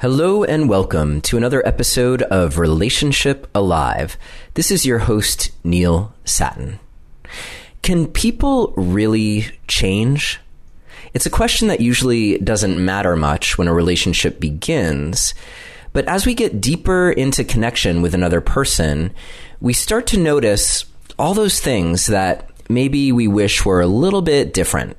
Hello and welcome to another episode of Relationship Alive. This is your host, Neil Sattin. Can people really change? It's a question that usually doesn't matter much when a relationship begins, but as we get deeper into connection with another person, we start to notice all those things that maybe we wish were a little bit different,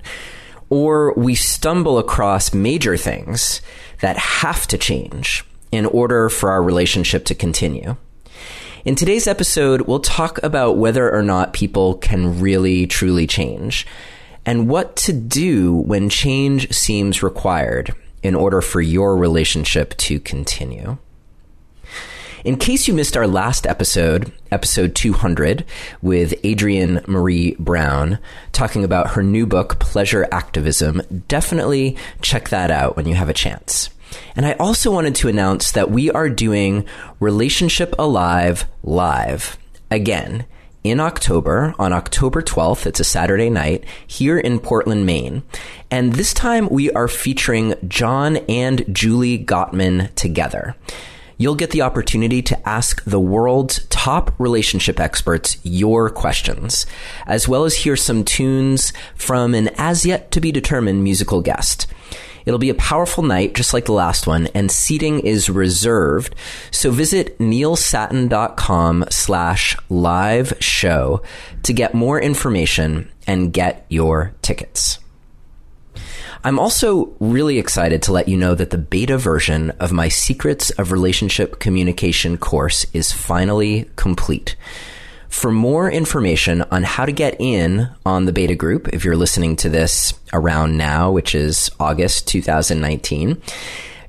or we stumble across major things that have to change in order for our relationship to continue. In today's episode, we'll talk about whether or not people can really, truly change, and what to do when change seems required in order for your relationship to continue. In case you missed our last episode, episode 200, with Adrienne Marie Brown, talking about her new book, Pleasure Activism, definitely check that out when you have a chance. And I also wanted to announce that we are doing Relationship Alive Live again in October, on October 12th. It's a Saturday night here in Portland, Maine. And this time we are featuring John and Julie Gottman together. You'll get the opportunity to ask the world's top relationship experts your questions, as well as hear some tunes from an as-yet-to-be-determined musical guest. It'll be a powerful night, just like the last one, and seating is reserved. So visit neilsattin.com/live show to get more information and get your tickets. I'm also really excited to let you know that the beta version of my Secrets of Relationship Communication course is finally complete. For more information on how to get in on the beta group, if you're listening to this around now, which is August 2019,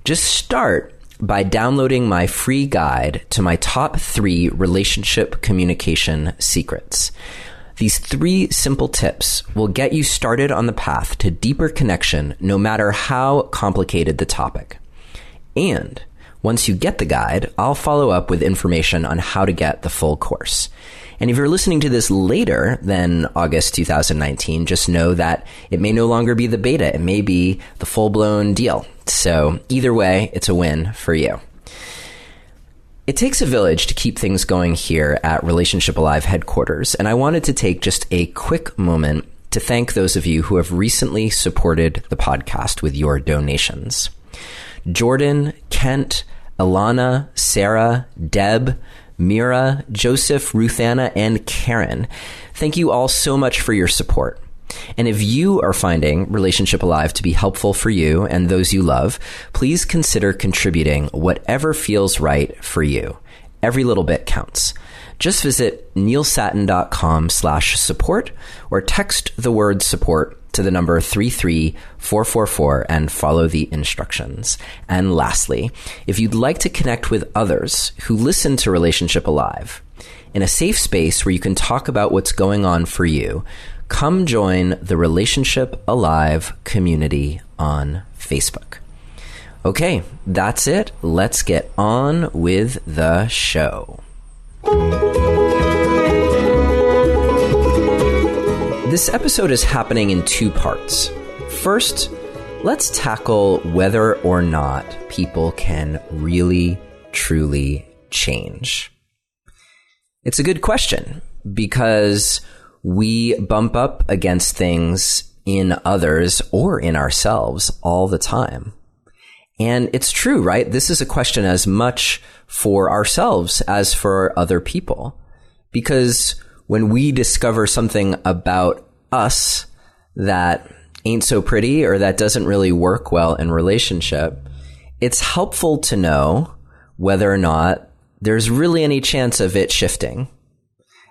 just start by downloading my free guide to my top 3 relationship communication secrets. These 3 simple tips will get you started on the path to deeper connection, no matter how complicated the topic. And once you get the guide, I'll follow up with information on how to get the full course. And if you're listening to this later than August 2019, just know that it may no longer be the beta. It may be the full-blown deal. So either way, it's a win for you. It takes a village to keep things going here at Relationship Alive headquarters, and I wanted to take just a quick moment to thank those of you who have recently supported the podcast with your donations. Jordan, Kent, Alana, Sarah, Deb, Mira, Joseph, Ruthanna, and Karen. Thank you all so much for your support. And if you are finding Relationship Alive to be helpful for you and those you love, please consider contributing whatever feels right for you. Every little bit counts. Just visit neilsattin.com/support or text the word support to the number 33444 and follow the instructions. And lastly, if you'd like to connect with others who listen to Relationship Alive in a safe space where you can talk about what's going on for you, come join the Relationship Alive community on Facebook. Okay, that's it. Let's get on with the show. This episode is happening in 2 parts. First, let's tackle whether or not people can really, truly change. It's a good question because we bump up against things in others or in ourselves all the time. And it's true, right? This is a question as much for ourselves as for other people. Because when we discover something about us that ain't so pretty or that doesn't really work well in relationship, it's helpful to know whether or not there's really any chance of it shifting.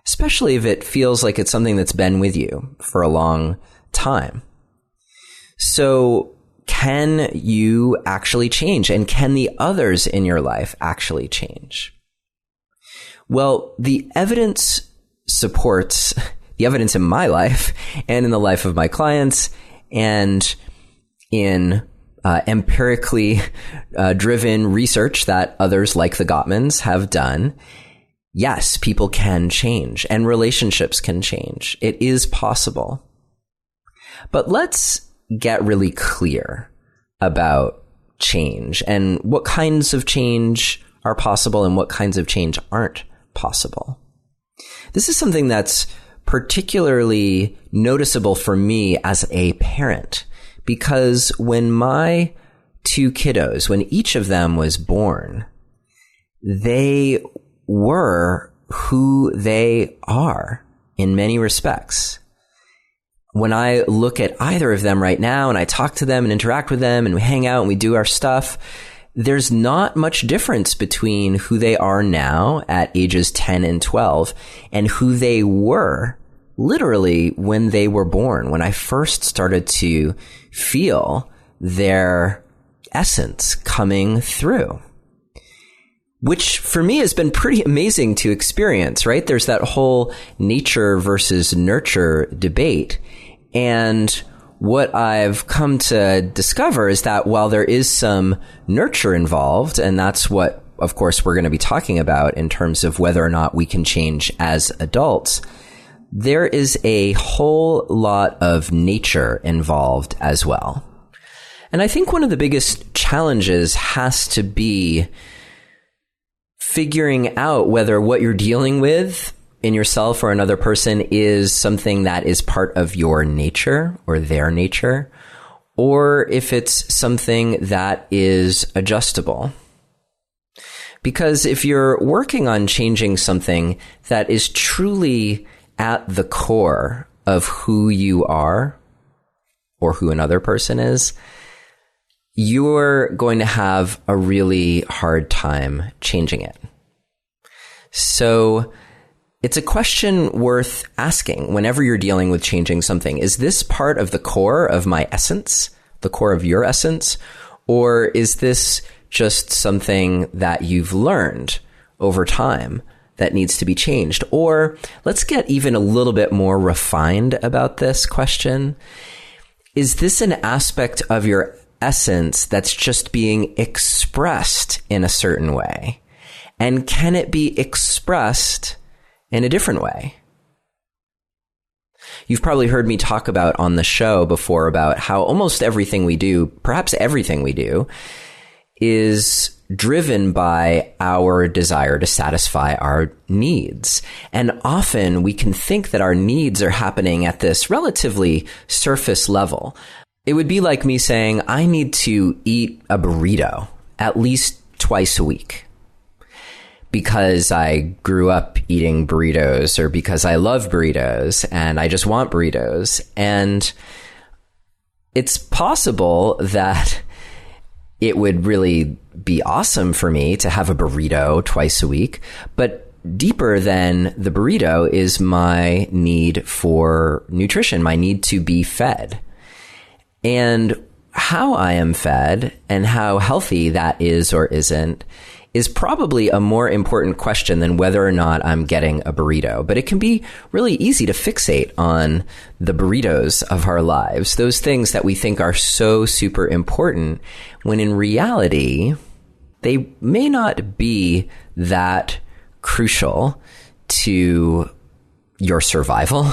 Especially if it feels like it's something that's been with you for a long time. So can you actually change? And can the others in your life actually change? Well, the evidence supports the evidence in my life and in the life of my clients and in empirically driven research that others like the Gottmans have done. Yes, people can change and relationships can change. It is possible. But let's get really clear about change and what kinds of change are possible and what kinds of change aren't possible. This is something that's particularly noticeable for me as a parent, because when my two kiddos, when each of them was born, they were who they are in many respects. When I look at either of them right now and I talk to them and interact with them and we hang out and we do our stuff, there's not much difference between who they are now at ages 10 and 12 and who they were literally when they were born, when I first started to feel their essence coming through. Which for me has been pretty amazing to experience, right? There's that whole nature versus nurture debate. And what I've come to discover is that while there is some nurture involved, and that's what, of course, we're going to be talking about in terms of whether or not we can change as adults, there is a whole lot of nature involved as well. And I think one of the biggest challenges has to be figuring out whether what you're dealing with in yourself or another person is something that is part of your nature or their nature, or if it's something that is adjustable. Because if you're working on changing something that is truly at the core of who you are or who another person is, you're going to have a really hard time changing it. So it's a question worth asking whenever you're dealing with changing something. Is this part of the core of my essence, the core of your essence, or is this just something that you've learned over time that needs to be changed? Or let's get even a little bit more refined about this question. Is this an aspect of your essence that's just being expressed in a certain way? And can it be expressed in a different way? You've probably heard me talk about on the show before about how almost everything we do, perhaps everything we do, is driven by our desire to satisfy our needs. And often we can think that our needs are happening at this relatively surface level. It would be like me saying, I need to eat a burrito at least twice a week because I grew up eating burritos, or because I love burritos and I just want burritos. And it's possible that it would really be awesome for me to have a burrito twice a week, but deeper than the burrito is my need for nutrition, my need to be fed. And how I am fed and how healthy that is or isn't is probably a more important question than whether or not I'm getting a burrito. But it can be really easy to fixate on the burritos of our lives, those things that we think are so super important, when in reality, they may not be that crucial to your survival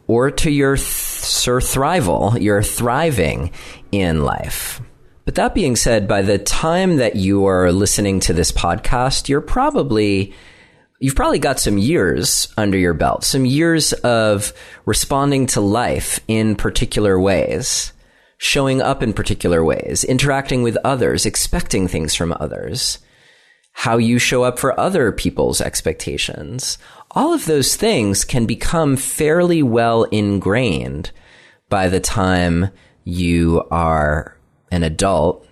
or to your survival, your thriving in life. But that being said, by the time that you are listening to this podcast, you've probably got some years under your belt, some years of responding to life in particular ways, showing up in particular ways, interacting with others, expecting things from others, how you show up for other people's expectations. All of those things can become fairly well ingrained by the time you are an adult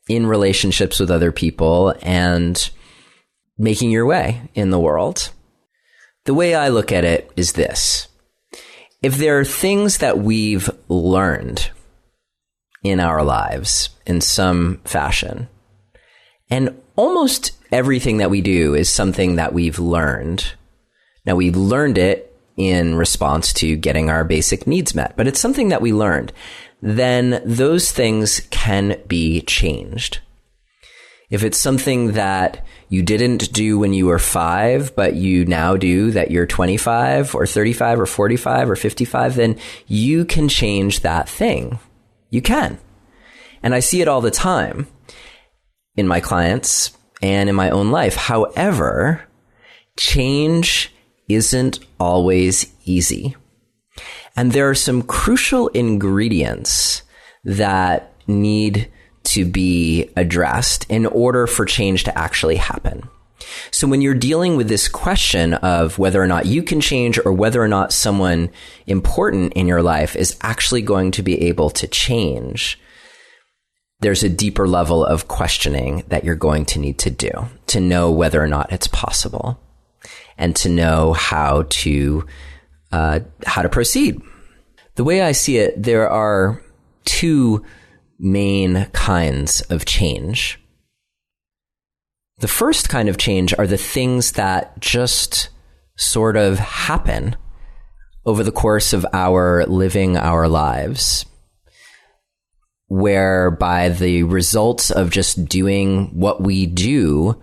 in relationships with other people and making your way in the world. The way I look at it is this. If there are things that we've learned in our lives in some fashion, and almost everything that we do is something that we've learned. Now, we learned it in response to getting our basic needs met, but it's something that we learned. Then those things can be changed. If it's something that you didn't do when you were 5, but you now do that you're 25 or 35 or 45 or 55, then you can change that thing. You can. And I see it all the time in my clients and in my own life. However, change isn't always easy. And there are some crucial ingredients that need to be addressed in order for change to actually happen. So when you're dealing with this question of whether or not you can change or whether or not someone important in your life is actually going to be able to change, there's a deeper level of questioning that you're going to need to do to know whether or not it's possible and to know how to proceed. The way I see it, there are two main kinds of change. The first kind of change are the things that just sort of happen over the course of our living our lives, where by the results of just doing what we do,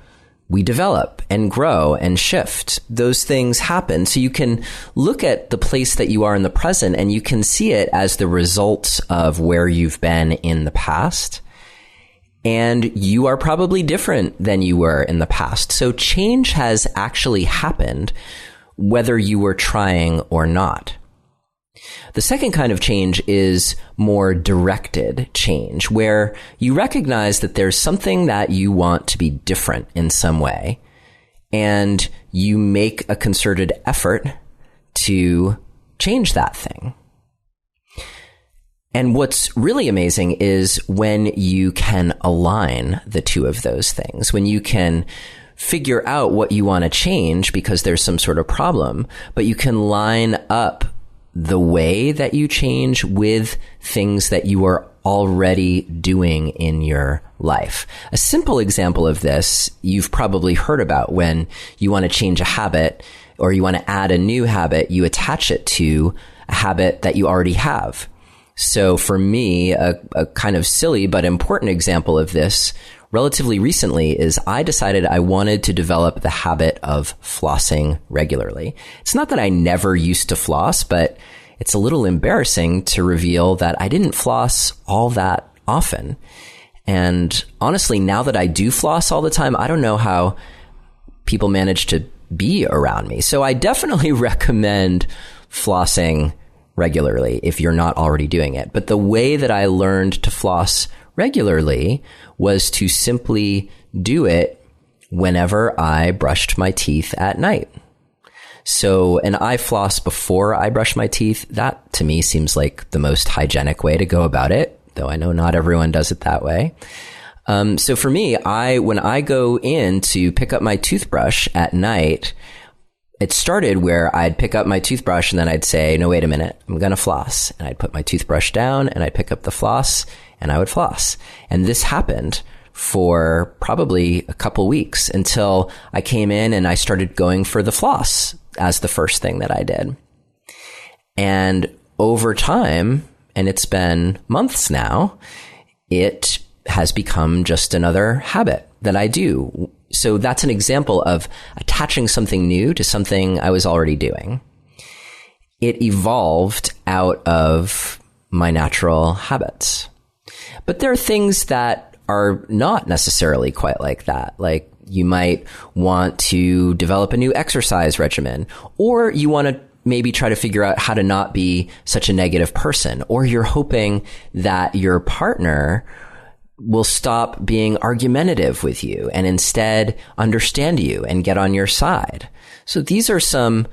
we develop and grow and shift. Those things happen. So you can look at the place that you are in the present and you can see it as the results of where you've been in the past. And you are probably different than you were in the past. So change has actually happened, whether you were trying or not. The second kind of change is more directed change, where you recognize that there's something that you want to be different in some way, and you make a concerted effort to change that thing. And what's really amazing is when you can align the two of those things, when you can figure out what you want to change because there's some sort of problem, but you can line up the way that you change with things that you are already doing in your life. A simple example of this you've probably heard about: when you want to change a habit or you want to add a new habit, you attach it to a habit that you already have. So for me, a kind of silly but important example of this relatively recently is I decided I wanted to develop the habit of flossing regularly. It's not that I never used to floss, but it's a little embarrassing to reveal that I didn't floss all that often. And honestly, now that I do floss all the time, I don't know how people manage to be around me. So I definitely recommend flossing regularly if you're not already doing it. But the way that I learned to floss regularly was to simply do it whenever I brushed my teeth at night. So, and I floss before I brush my teeth. That to me seems like the most hygienic way to go about it, though I know not everyone does it that way. So for me, when I go in to pick up my toothbrush at night, it started where I'd pick up my toothbrush and then I'd say, no, wait a minute, I'm going to floss. And I'd put my toothbrush down and I'd pick up the floss and I would floss. And this happened for probably a couple weeks until I came in and I started going for the floss as the first thing that I did. And over time, and it's been months now, it has become just another habit that I do. So that's an example of attaching something new to something I was already doing. It evolved out of my natural habits. But there are things that are not necessarily quite like that. Like you might want to develop a new exercise regimen, or you want to maybe try to figure out how to not be such a negative person, or you're hoping that your partner will stop being argumentative with you and instead understand you and get on your side. So these are some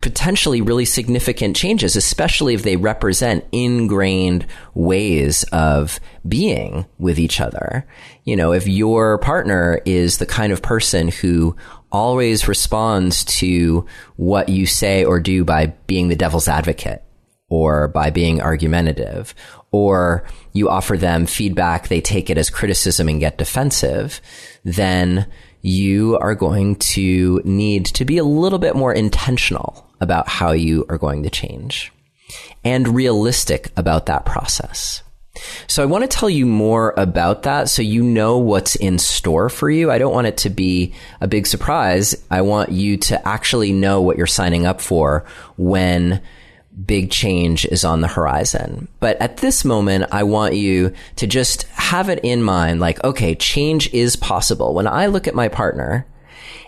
potentially really significant changes, especially if they represent ingrained ways of being with each other. You know, if your partner is the kind of person who always responds to what you say or do by being the devil's advocate or by being argumentative, or you offer them feedback, they take it as criticism and get defensive, then you are going to need to be a little bit more intentional about how you are going to change and realistic about that process. So I want to tell you more about that so you know what's in store for you. I don't want it to be a big surprise. I want you to actually know what you're signing up for when big change is on the horizon. But at this moment, I want you to just have it in mind, like, okay, change is possible. When I look at my partner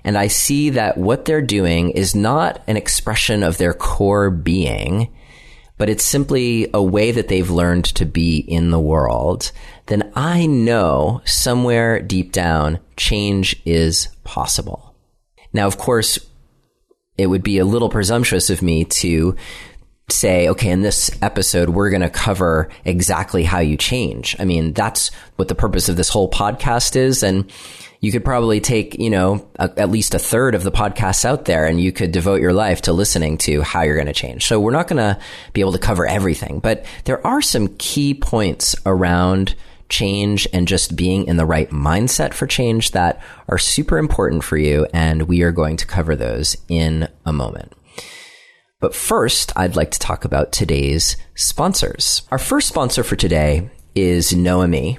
and I see that what they're doing is not an expression of their core being, but it's simply a way that they've learned to be in the world, then I know somewhere deep down, change is possible. Now, of course, it would be a little presumptuous of me to say, okay, in this episode, we're going to cover exactly how you change. I mean, that's what the purpose of this whole podcast is. And you could probably take, at least a third of the podcasts out there, and you could devote your life to listening to how you're going to change. So we're not going to be able to cover everything, but there are some key points around change and just being in the right mindset for change that are super important for you. And we are going to cover those in a moment. But first, I'd like to talk about today's sponsors. Our first sponsor for today is Noemi,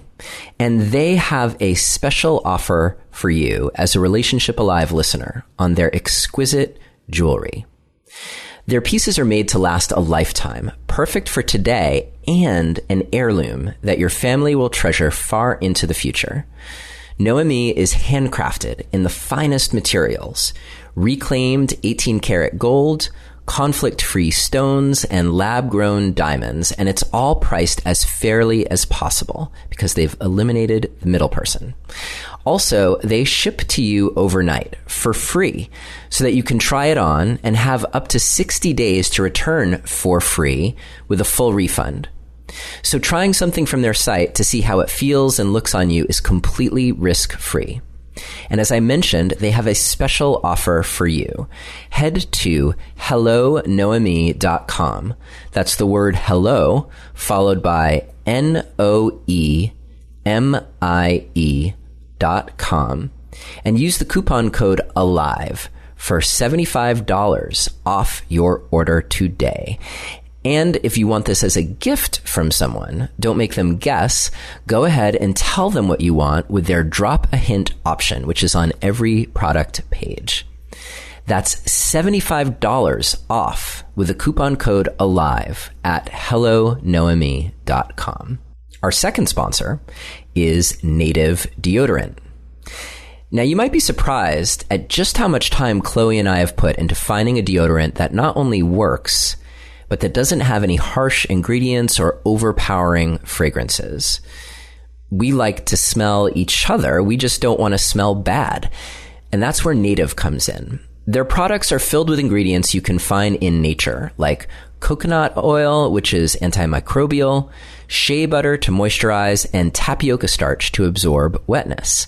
and they have a special offer for you as a Relationship Alive listener on their exquisite jewelry. Their pieces are made to last a lifetime, perfect for today, and an heirloom that your family will treasure far into the future. Noemi is handcrafted in the finest materials, reclaimed 18-karat gold, conflict-free stones, and lab-grown diamonds, and it's all priced as fairly as possible because they've eliminated the middle person. Also, they ship to you overnight for free so that you can try it on and have up to 60 days to return for free with a full refund. So trying something from their site to see how it feels and looks on you is completely risk-free. And as I mentioned, they have a special offer for you. Head to hellonoemi.com. That's the word hello followed by NOEMIE.com and use the coupon code ALIVE for $75 off your order today. And if you want this as a gift from someone, don't make them guess. Go ahead and tell them what you want with their drop a hint option, which is on every product page. That's $75 off with the coupon code ALIVE at hellonoemi.com. Our second sponsor is Native Deodorant. Now, you might be surprised at just how much time Chloe and I have put into finding a deodorant that not only works, but that doesn't have any harsh ingredients or overpowering fragrances. We like to smell each other. We just don't want to smell bad. And that's where Native comes in. Their products are filled with ingredients you can find in nature, like coconut oil, which is antimicrobial, shea butter to moisturize, and tapioca starch to absorb wetness.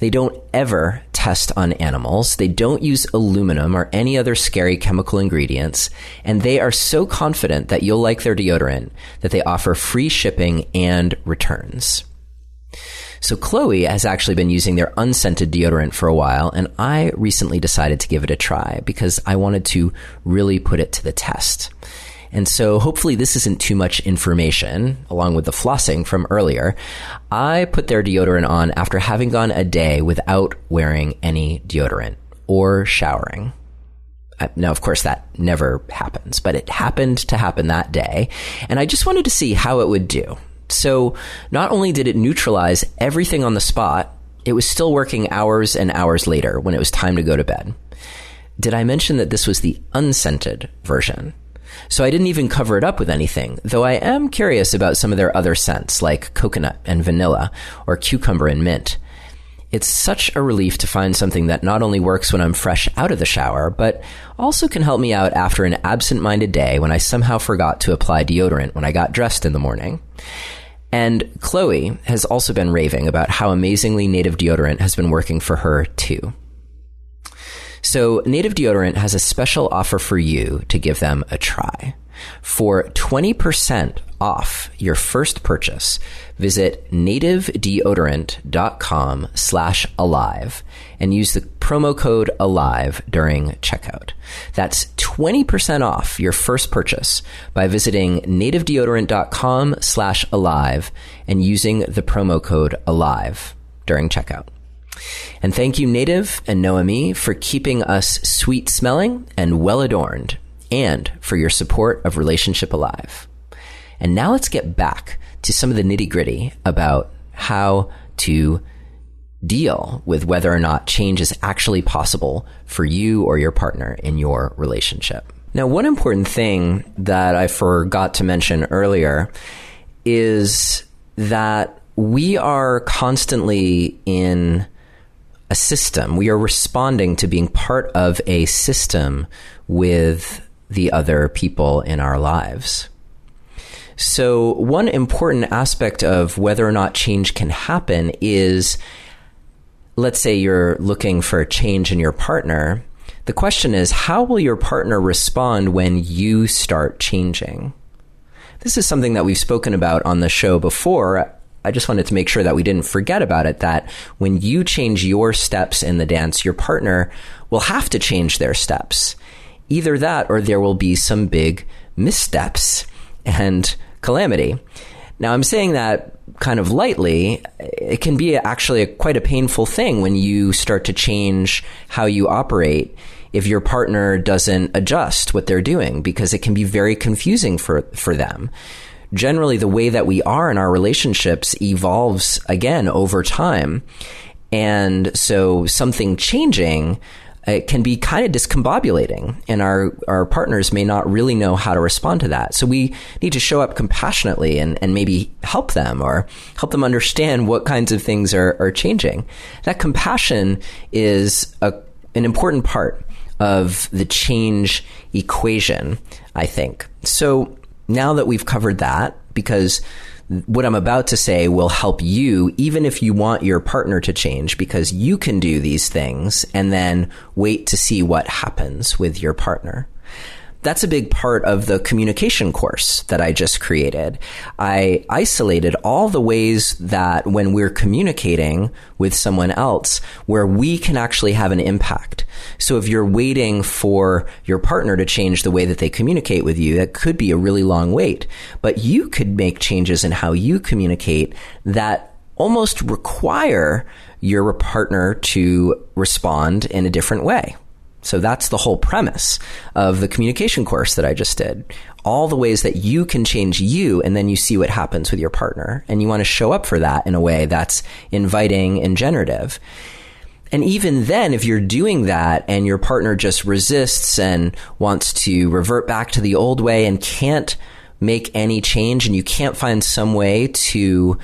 They don't ever test on animals. They don't use aluminum or any other scary chemical ingredients. And they are so confident that you'll like their deodorant that they offer free shipping and returns. So Chloe has actually been using their unscented deodorant for a while, and I recently decided to give it a try because I wanted to really put it to the test. And so hopefully this isn't too much information, along with the flossing from earlier. I put their deodorant on after having gone a day without wearing any deodorant or showering. Now, of course, that never happens, but it happened to happen that day, and I just wanted to see how it would do. So not only did it neutralize everything on the spot, it was still working hours and hours later when it was time to go to bed. Did I mention that this was the unscented version? So I didn't even cover it up with anything, though I am curious about some of their other scents like coconut and vanilla or cucumber and mint. It's such a relief to find something that not only works when I'm fresh out of the shower, but also can help me out after an absent-minded day when I somehow forgot to apply deodorant when I got dressed in the morning. And Chloe has also been raving about how amazingly Native deodorant has been working for her too. So Native Deodorant has a special offer for you to give them a try. For 20% off your first purchase, visit nativedeodorant.com/alive and use the promo code ALIVE during checkout. That's 20% off your first purchase by visiting nativedeodorant.com/alive and using the promo code ALIVE during checkout. And thank you, Native and Noemi, for keeping us sweet smelling and well adorned and for your support of Relationship Alive. And now let's get back to some of the nitty-gritty about how to deal with whether or not change is actually possible for you or your partner in your relationship. Now, one important thing that I forgot to mention earlier is that we are constantly in a system. We are responding to being part of a system with the other people in our lives. So one important aspect of whether or not change can happen is, let's say you're looking for a change in your partner. The question is, how will your partner respond when you start changing? This is something that we've spoken about on the show before. I just wanted to make sure that we didn't forget about it, that when you change your steps in the dance, your partner will have to change their steps. Either that or there will be some big missteps and calamity. Now, I'm saying that kind of lightly. It can be actually quite a painful thing when you start to change how you operate if your partner doesn't adjust what they're doing, because it can be very confusing for them. Generally, the way that we are in our relationships evolves again over time. And so something changing, it can be kind of discombobulating, and our partners may not really know how to respond to that. So we need to show up compassionately and maybe help them or help them understand what kinds of things are changing. That compassion is an important part of the change equation, I think. So now that we've covered that, because what I'm about to say will help you, even if you want your partner to change, because you can do these things and then wait to see what happens with your partner. That's a big part of the communication course that I just created. I isolated all the ways that when we're communicating with someone else, where we can actually have an impact. So if you're waiting for your partner to change the way that they communicate with you, that could be a really long wait. But you could make changes in how you communicate that almost require your partner to respond in a different way. So that's the whole premise of the communication course that I just did. All the ways that you can change you, and then you see what happens with your partner. And you want to show up for that in a way that's inviting and generative. And even then, if you're doing that and your partner just resists and wants to revert back to the old way and can't make any change, and you can't find some way to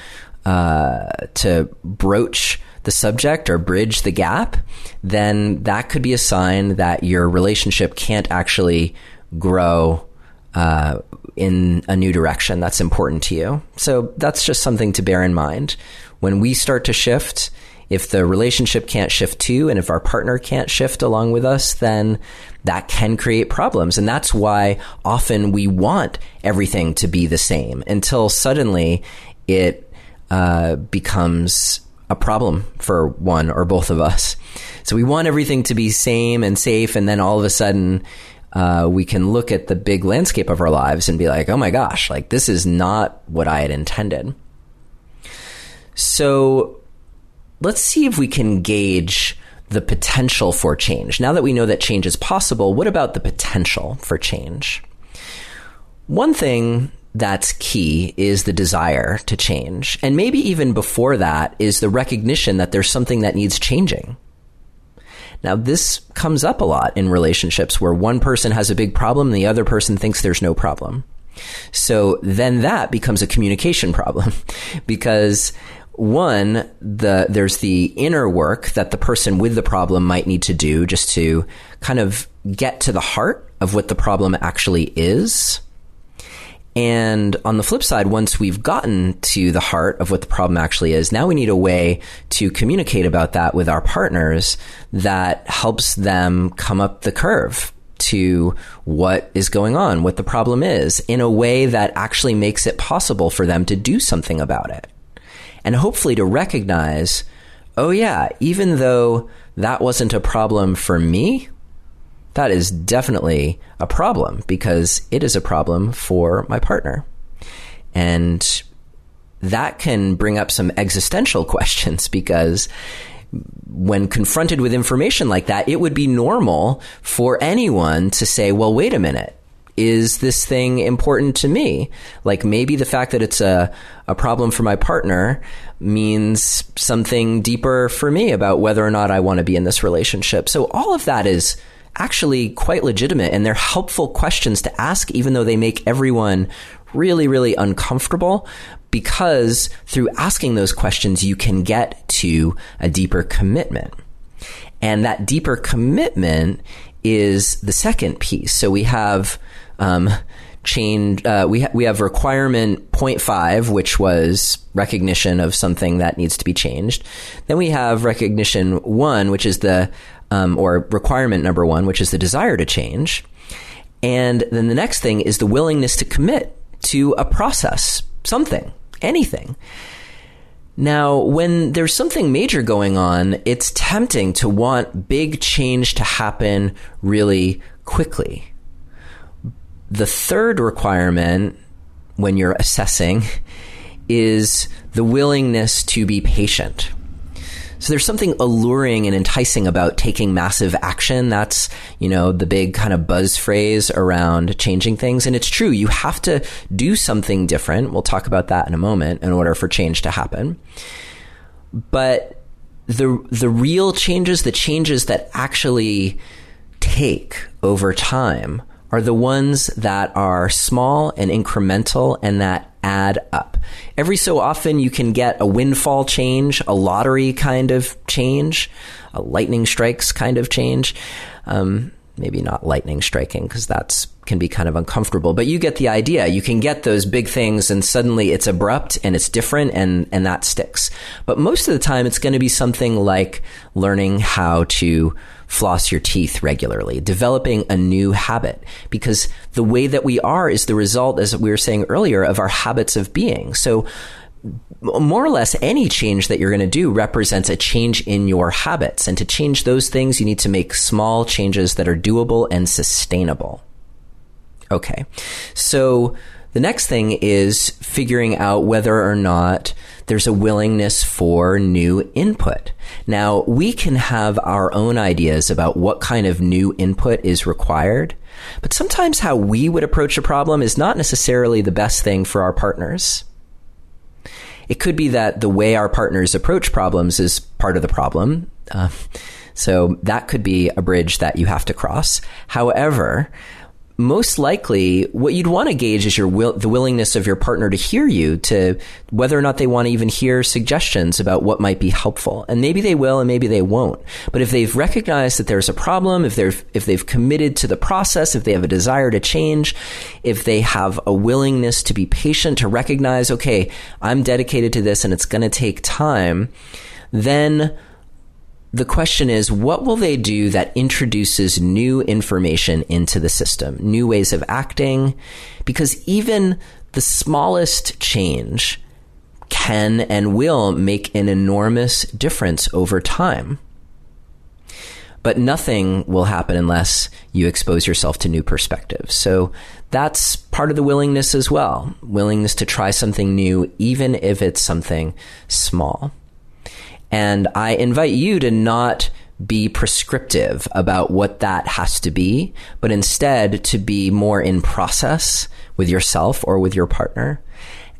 broach the subject or bridge the gap, then that could be a sign that your relationship can't actually grow in a new direction that's important to you. So that's just something to bear in mind. When we start to shift, if the relationship can't shift too, and if our partner can't shift along with us, then that can create problems. And that's why often we want everything to be the same until suddenly it becomes a problem for one or both of us. So we want everything to be same and safe, and then all of a sudden we can look at the big landscape of our lives and be like, oh my gosh, like this is not what I had intended. So let's see if we can gauge the potential for change. Now that we know that change is possible, what about the potential for change? One thing that's key is the desire to change. And maybe even before that is the recognition that there's something that needs changing. Now, this comes up a lot in relationships where one person has a big problem and the other person thinks there's no problem. So then that becomes a communication problem because one, there's the inner work that the person with the problem might need to do just to kind of get to the heart of what the problem actually is. And on the flip side, once we've gotten to the heart of what the problem actually is, now we need a way to communicate about that with our partners that helps them come up the curve to what is going on, what the problem is, in a way that actually makes it possible for them to do something about it. And hopefully to recognize, oh yeah, even though that wasn't a problem for me, that is definitely a problem because it is a problem for my partner. And that can bring up some existential questions because when confronted with information like that, it would be normal for anyone to say, well, wait a minute. Is this thing important to me? Like maybe the fact that it's a problem for my partner means something deeper for me about whether or not I want to be in this relationship. So all of that is actually quite legitimate, and they're helpful questions to ask, even though they make everyone really, really uncomfortable, because through asking those questions, you can get to a deeper commitment. And that deeper commitment is the second piece. So we have we have requirement 0.5, which was recognition of something that needs to be changed. Then we have recognition 1, which is or requirement number 1, which is the desire to change. And then the next thing is the willingness to commit to a process, something, anything. Now, when there's something major going on, it's tempting to want big change to happen really quickly. The third requirement, when you're assessing, is the willingness to be patient. So there's something alluring and enticing about taking massive action. That's, the big kind of buzz phrase around changing things. And it's true. You have to do something different. We'll talk about that in a moment in order for change to happen. But the real changes, the changes that actually take over time, are the ones that are small and incremental and that add up. Every so often you can get a windfall change, a lottery kind of change, a lightning strikes kind of change. Maybe not lightning striking, because that can be kind of uncomfortable, but you get the idea. You can get those big things and suddenly it's abrupt and it's different and that sticks. But most of the time it's going to be something like learning how to floss your teeth regularly, developing a new habit, because the way that we are is the result, as we were saying earlier, of our habits of being. So more or less any change that you're going to do represents a change in your habits. And to change those things, you need to make small changes that are doable and sustainable. Okay. So the next thing is figuring out whether or not there's a willingness for new input. Now, we can have our own ideas about what kind of new input is required, but sometimes how we would approach a problem is not necessarily the best thing for our partners. It could be that the way our partners approach problems is part of the problem. So that could be a bridge that you have to cross. However, most likely what you'd want to gauge is the willingness of your partner to hear you, to whether or not they want to even hear suggestions about what might be helpful. And maybe they will and maybe they won't. But if they've recognized that there's a problem, if they've committed to the process, if they have a desire to change, if they have a willingness to be patient, to recognize, okay, I'm dedicated to this and it's going to take time, then the question is, what will they do that introduces new information into the system, new ways of acting? Because even the smallest change can and will make an enormous difference over time. But nothing will happen unless you expose yourself to new perspectives. So that's part of the willingness as well. Willingness to try something new, even if it's something small. And I invite you to not be prescriptive about what that has to be, but instead to be more in process with yourself or with your partner,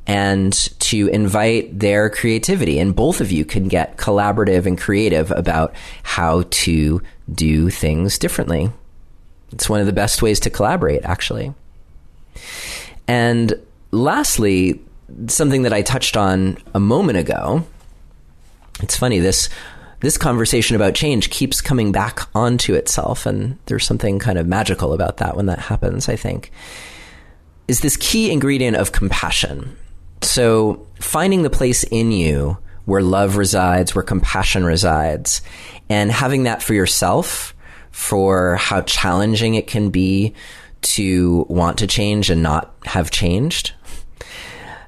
and to invite their creativity. And both of you can get collaborative and creative about how to do things differently. It's one of the best ways to collaborate, actually. And lastly, something that I touched on a moment ago. It's funny, this conversation about change keeps coming back onto itself, and there's something kind of magical about that when that happens, I think, is this key ingredient of compassion. So finding the place in you where love resides, where compassion resides, and having that for yourself, for how challenging it can be to want to change and not have changed.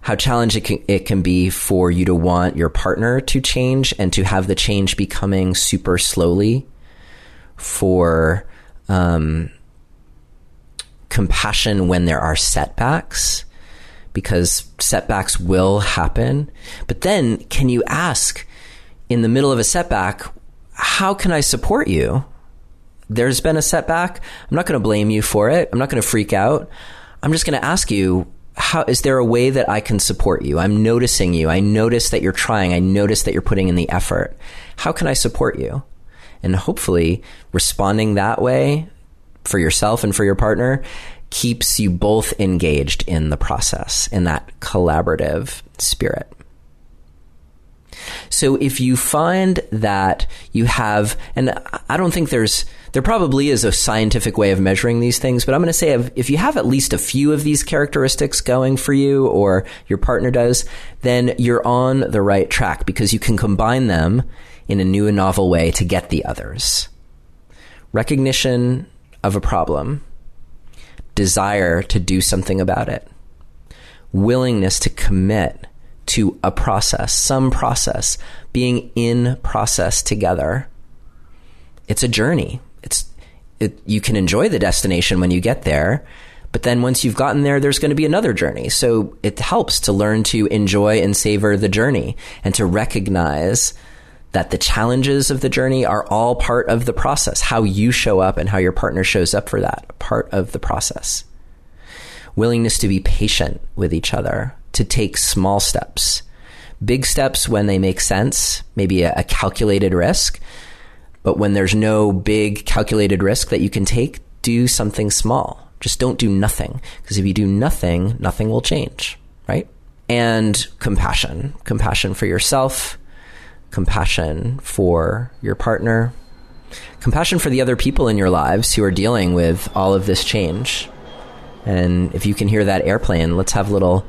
How challenging it can be for you to want your partner to change and to have the change becoming super slowly, for compassion when there are setbacks, because setbacks will happen. But then can you ask, in the middle of a setback, how can I support you? There's been a setback. I'm not going to blame you for it. I'm not going to freak out. I'm just going to ask you, how is there a way that I can support you? I'm noticing you. I notice that you're trying. I notice that you're putting in the effort. How can I support you? And hopefully responding that way for yourself and for your partner keeps you both engaged in the process, in that collaborative spirit. So if you find that you have, and I don't think there probably is a scientific way of measuring these things, but I'm going to say if you have at least a few of these characteristics going for you, or your partner does, then you're on the right track, because you can combine them in a new and novel way to get the others. Recognition of a problem, desire to do something about it, willingness to commit to a process, some process, being in process together. It's a journey. You can enjoy the destination when you get there, but then once you've gotten there, there's going to be another journey. So it helps to learn to enjoy and savor the journey, and to recognize that the challenges of the journey are all part of the process. How you show up and how your partner shows up for that, part of the process. Willingness to be patient with each other, to take small steps, big steps when they make sense, maybe a calculated risk. But when there's no big calculated risk that you can take, do something small. Just don't do nothing, because if you do nothing, nothing will change, right? And compassion for yourself, compassion for your partner, compassion for the other people in your lives who are dealing with all of this change. And if you can hear that airplane, let's have a little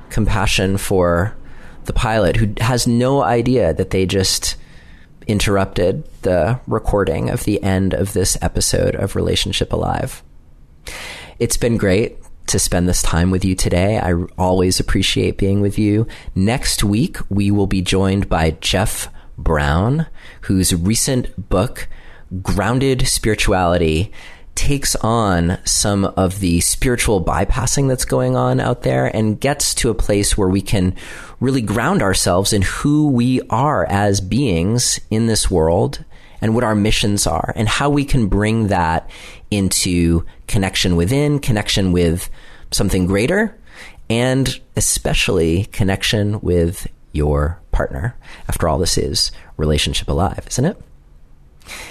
compassion for the pilot who has no idea that they just interrupted the recording of the end of this episode of Relationship Alive. It's been great to spend this time with you today. I always appreciate being with you. Next week, we will be joined by Jeff Brown, whose recent book, Grounded Spirituality, takes on some of the spiritual bypassing that's going on out there and gets to a place where we can really ground ourselves in who we are as beings in this world and what our missions are, and how we can bring that into connection within, connection with something greater, and especially connection with your partner. After all, this is Relationship Alive, isn't it?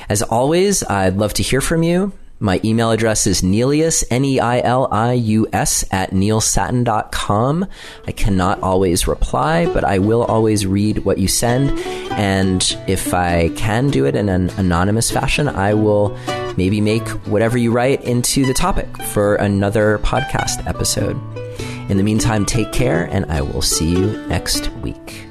As always, I'd love to hear from you. My email address is Neilius, Neilius, @neilsattin.com. I cannot always reply, but I will always read what you send. And if I can do it in an anonymous fashion, I will maybe make whatever you write into the topic for another podcast episode. In the meantime, take care, and I will see you next week.